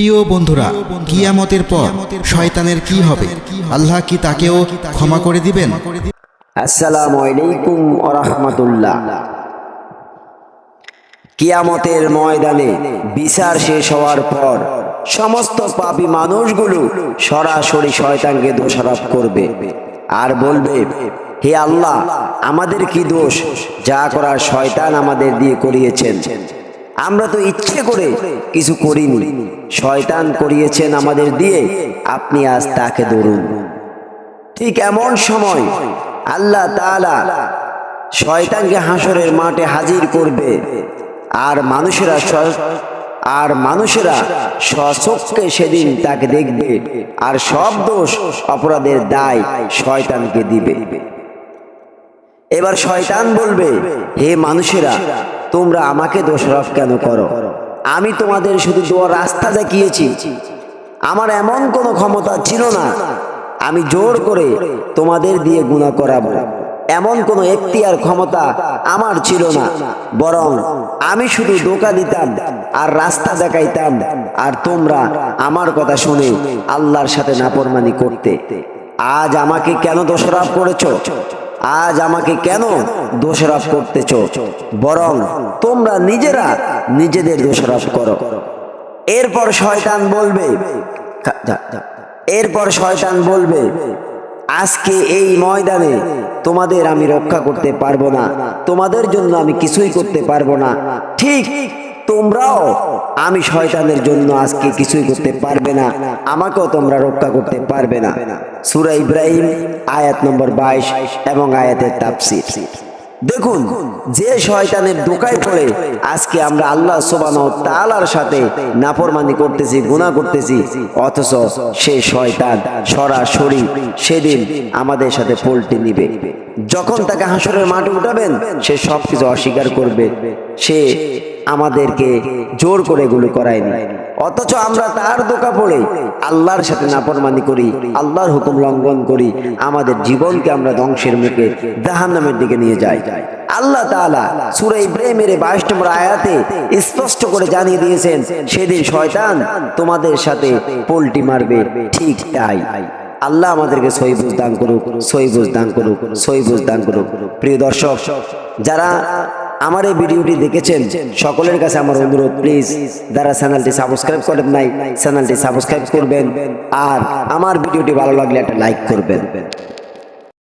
প্রিয় বন্ধুরা, কিয়ামতের পর শয়তানের কি হবে? আল্লাহ কি তাকেও ক্ষমা করে দিবেন? আসসালামু আলাইকুম ওয়া রাহমাতুল্লাহ। কিয়ামতের ময়দানে বিচার শেষ হওয়ার পর সমস্ত পাপী মানুষগুলো সরাসরি শয়তানকে দোষারোপ করবে আর বলবে, হে আল্লাহ, আমাদের কি দোষ? যা করার শয়তান আমাদের দিয়ে করিয়েছেন। আমরা তো ইচ্ছে করে কিছু করিনি, শয়তান করিয়েছেন আমাদের দিয়ে, আপনি আজ তাকে ধরুন। ঠিক এমন সময় আল্লাহ তাআলা শয়তানকে হাসরের মাঠে হাজির করবে আর মানুষেরা স্বচক্ষে সেদিন তাকে দেখবে আর সব দোষ অপরাধের দায় শয়তানকে দিবে। এবার শয়তান বলবে, হে মানুষেরা, তোমরা আমাকে দোষারোপ কেন করো? আমি তোমাদের শুধু দোয়ার রাস্তা দেখিয়েছি, আমার এমন কোনো ক্ষমতা ছিল না আমি জোর করে তোমাদের দিয়ে গুনাহ করাবো, এমন কোনো এখতিয়ার ক্ষমতা আমার ছিল না। বরং আমি শুধু ধোঁকা দিতাম আর রাস্তা দেখাইতাম, আর তোমরা আমার কথা শুনে আল্লাহর সাথে নাফরমানি করতে। আজ আমাকে কেন দোষারোপ করেছো? আজ আমাকে কেন দোষারোপ করতেছো? বরং তোমরা নিজেরা নিজেদের দোষারোপ করো। এরপর শয়তান বলবে, আজকে এই ময়দানে তোমাদের আমি রক্ষা করতে পারবো না, তোমাদের জন্য আমি কিছুই করতে পারবো না। ঠিক তোমরাও আমি শয়তানের জন্য আজকে কিছুই করতে পারবে না, আমাকেও তোমরা রক্ষা করতে পারবে না। সূরা ইব্রাহিম আয়াত নম্বর 22 এবং আয়াতের তাফসীর। দেখুন, যে শয়তানের ধোঁকায় পড়ে আজকে আমরা আল্লাহ সুবহানাহু ওয়া তাআলার সাথে নাফরমানি করতেছি, গুনাহ করতেছি, অথচ সেই শয়তান সরাসরি সেদিন আমাদের সাথে পল্টি নিবে। যখন তাকে হাসরের মাঠে উঠাবেন, সে সবকিছু অস্বীকার করবে, সে আমাদেরকে জোর করে এগুলো করায়নি। অথচ আমরা তার ধোঁকা পড়ে আল্লাহর সাথে নাফরমানি করি, আল্লাহর হুকুম লঙ্ঘন করি, আমাদের জীবনকে আমরা ধ্বংসের মুখে জাহান্নামের দিকে নিয়ে যাই। আল্লাহ তাআলা সূরা ইব্রাহিমের 22 নম্বর আয়াতে স্পষ্ট করে জানিয়ে দিয়েছেন, সেদিন শয়তান তোমাদের সাথে পল্টি মারবে। ঠিক তাই। আল্লাহ আমাদেরকে সহি বুঝ দান করুক, সহি বুঝ দান করুক, সহি বুঝ দান করুক। প্রিয় দর্শক, যারা আমার এই ভিডিওটি দেখেছেন, সকলের কাছে আমার অনুরোধ, প্লিজ যারা চ্যানেলটি সাবস্ক্রাইব করেন নাই, চ্যানেলটি সাবস্ক্রাইব করবেন আর আমার ভিডিওটি ভালো লাগলে একটা লাইক করবেন।